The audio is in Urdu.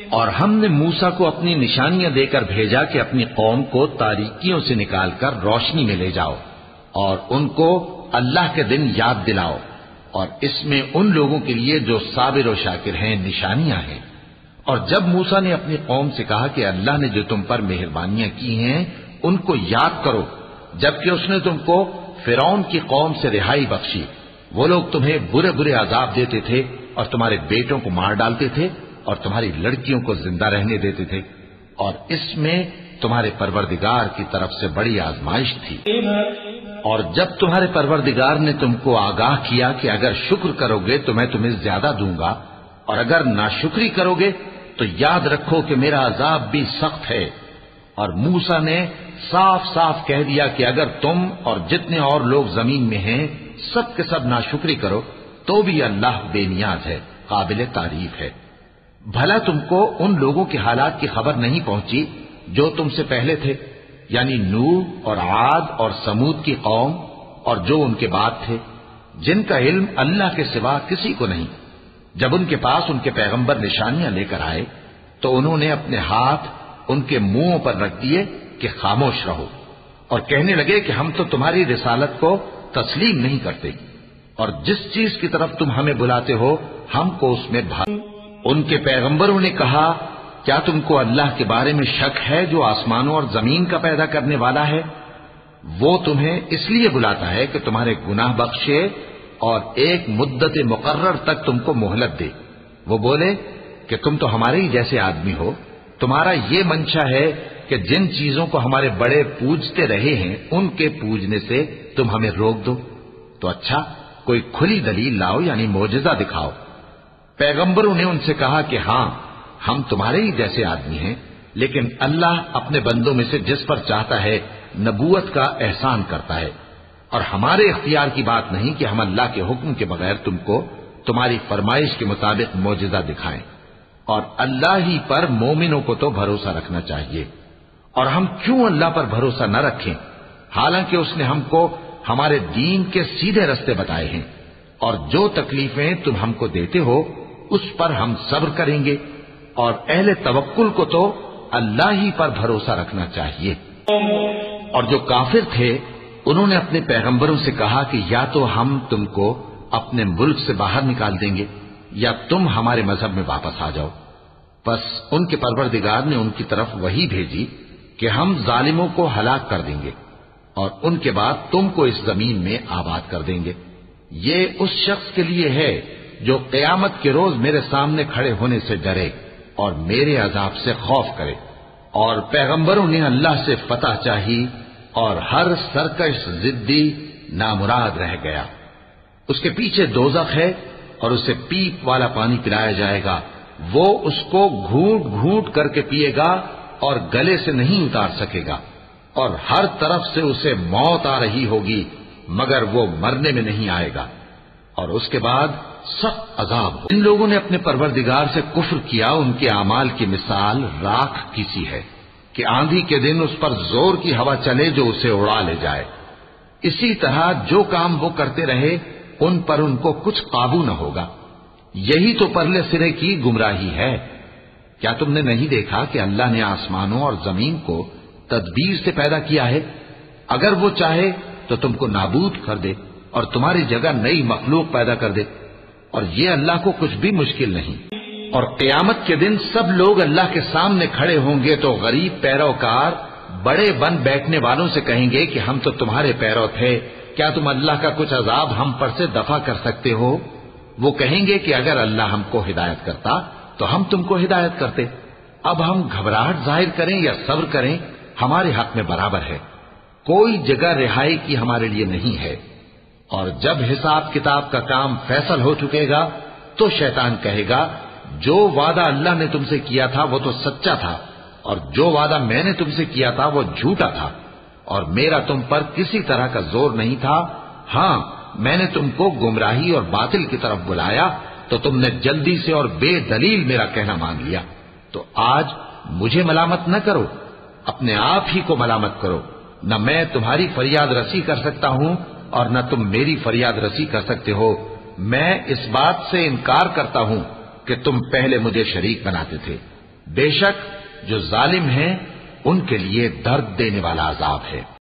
اور ہم نے موسیٰ کو اپنی نشانیاں دے کر بھیجا کہ اپنی قوم کو تاریکیوں سے نکال کر روشنی میں لے جاؤ اور ان کو اللہ کے دن یاد دلاؤ، اور اس میں ان لوگوں کے لیے جو صابر و شاکر ہیں نشانیاں ہیں۔ اور جب موسیٰ نے اپنی قوم سے کہا کہ اللہ نے جو تم پر مہربانیاں کی ہیں ان کو یاد کرو، جبکہ اس نے تم کو فرعون کی قوم سے رہائی بخشی، وہ لوگ تمہیں برے برے عذاب دیتے تھے اور تمہارے بیٹوں کو مار ڈالتے تھے اور تمہاری لڑکیوں کو زندہ رہنے دیتے تھے، اور اس میں تمہارے پروردگار کی طرف سے بڑی آزمائش تھی۔ اور جب تمہارے پروردگار نے تم کو آگاہ کیا کہ اگر شکر کرو گے تو میں تمہیں زیادہ دوں گا، اور اگر ناشکری کرو گے تو یاد رکھو کہ میرا عذاب بھی سخت ہے۔ اور موسیٰ نے صاف صاف کہہ دیا کہ اگر تم اور جتنے اور لوگ زمین میں ہیں سب کے سب ناشکری کرو تو بھی اللہ بے نیاز ہے، قابل تعریف ہے۔ بھلا تم کو ان لوگوں کے حالات کی خبر نہیں پہنچی جو تم سے پہلے تھے، یعنی نوح اور عاد اور سمود کی قوم اور جو ان کے بعد تھے، جن کا علم اللہ کے سوا کسی کو نہیں۔ جب ان کے پاس ان کے پیغمبر نشانیاں لے کر آئے تو انہوں نے اپنے ہاتھ ان کے منہوں پر رکھ دیے کہ خاموش رہو، اور کہنے لگے کہ ہم تو تمہاری رسالت کو تسلیم نہیں کرتے، اور جس چیز کی طرف تم ہمیں بلاتے ہو ہم کو اس میں ان کے پیغمبروں نے کہا کیا تم کو اللہ کے بارے میں شک ہے جو آسمانوں اور زمین کا پیدا کرنے والا ہے؟ وہ تمہیں اس لیے بلاتا ہے کہ تمہارے گناہ بخشے اور ایک مدت مقرر تک تم کو مہلت دے۔ وہ بولے کہ تم تو ہمارے ہی جیسے آدمی ہو، تمہارا یہ منشا ہے کہ جن چیزوں کو ہمارے بڑے پوجتے رہے ہیں ان کے پوجنے سے تم ہمیں روک دو، تو اچھا کوئی کھلی دلیل لاؤ، یعنی معجزہ دکھاؤ۔ پیغمبروں نے ان سے کہا کہ ہاں ہم تمہارے ہی جیسے آدمی ہیں، لیکن اللہ اپنے بندوں میں سے جس پر چاہتا ہے نبوت کا احسان کرتا ہے، اور ہمارے اختیار کی بات نہیں کہ ہم اللہ کے حکم کے بغیر تم کو تمہاری فرمائش کے مطابق معجزہ دکھائیں، اور اللہ ہی پر مومنوں کو تو بھروسہ رکھنا چاہیے۔ اور ہم کیوں اللہ پر بھروسہ نہ رکھیں حالانکہ اس نے ہم کو ہمارے دین کے سیدھے رستے بتائے ہیں، اور جو تکلیفیں تم ہم کو دیتے ہو اس پر ہم صبر کریں گے، اور اہل توکل کو تو اللہ ہی پر بھروسہ رکھنا چاہیے۔ اور جو کافر تھے انہوں نے اپنے پیغمبروں سے کہا کہ یا تو ہم تم کو اپنے ملک سے باہر نکال دیں گے یا تم ہمارے مذہب میں واپس آ جاؤ۔ بس ان کے پروردگار نے ان کی طرف وحی بھیجی کہ ہم ظالموں کو ہلاک کر دیں گے اور ان کے بعد تم کو اس زمین میں آباد کر دیں گے۔ یہ اس شخص کے لیے ہے جو قیامت کے روز میرے سامنے کھڑے ہونے سے ڈرے اور میرے عذاب سے خوف کرے۔ اور پیغمبروں نے اللہ سے فتح چاہی اور ہر سرکش ضدی نامراد رہ گیا۔ اس کے پیچھے دوزخ ہے اور اسے پیپ والا پانی پلایا جائے گا، وہ اس کو گھونٹ گھونٹ کر کے پیے گا اور گلے سے نہیں اتار سکے گا، اور ہر طرف سے اسے موت آ رہی ہوگی مگر وہ مرنے میں نہیں آئے گا، اور اس کے بعد سخت عذاب ہو۔ جن لوگوں نے اپنے پروردگار سے کفر کیا ان کے اعمال کی مثال راکھ کی سی ہے کہ آندھی کے دن اس پر زور کی ہوا چلے جو اسے اڑا لے جائے۔ اسی طرح جو کام وہ کرتے رہے ان پر ان کو کچھ قابو نہ ہوگا۔ یہی تو پرلے سرے کی گمراہی ہے۔ کیا تم نے نہیں دیکھا کہ اللہ نے آسمانوں اور زمین کو تدبیر سے پیدا کیا ہے؟ اگر وہ چاہے تو تم کو نابود کر دے اور تمہاری جگہ نئی مخلوق پیدا کر دے، اور یہ اللہ کو کچھ بھی مشکل نہیں۔ اور قیامت کے دن سب لوگ اللہ کے سامنے کھڑے ہوں گے تو غریب پیروکار بڑے بن بیٹھنے والوں سے کہیں گے کہ ہم تو تمہارے پیرو تھے، کیا تم اللہ کا کچھ عذاب ہم پر سے دفع کر سکتے ہو؟ وہ کہیں گے کہ اگر اللہ ہم کو ہدایت کرتا تو ہم تم کو ہدایت کرتے۔ اب ہم گھبراہٹ ظاہر کریں یا صبر کریں ہمارے حق میں برابر ہے، کوئی جگہ رہائی کی ہمارے لیے نہیں ہے۔ اور جب حساب کتاب کا کام فیصل ہو چکے گا تو شیطان کہے گا جو وعدہ اللہ نے تم سے کیا تھا وہ تو سچا تھا، اور جو وعدہ میں نے تم سے کیا تھا وہ جھوٹا تھا، اور میرا تم پر کسی طرح کا زور نہیں تھا۔ ہاں میں نے تم کو گمراہی اور باطل کی طرف بلایا تو تم نے جلدی سے اور بے دلیل میرا کہنا مان لیا، تو آج مجھے ملامت نہ کرو، اپنے آپ ہی کو ملامت کرو۔ نہ میں تمہاری فریاد رسی کر سکتا ہوں اور نہ تم میری فریاد رسی کر سکتے ہو۔ میں اس بات سے انکار کرتا ہوں کہ تم پہلے مجھے شریک بناتے تھے، بے شک جو ظالم ہیں ان کے لیے درد دینے والا عذاب ہے۔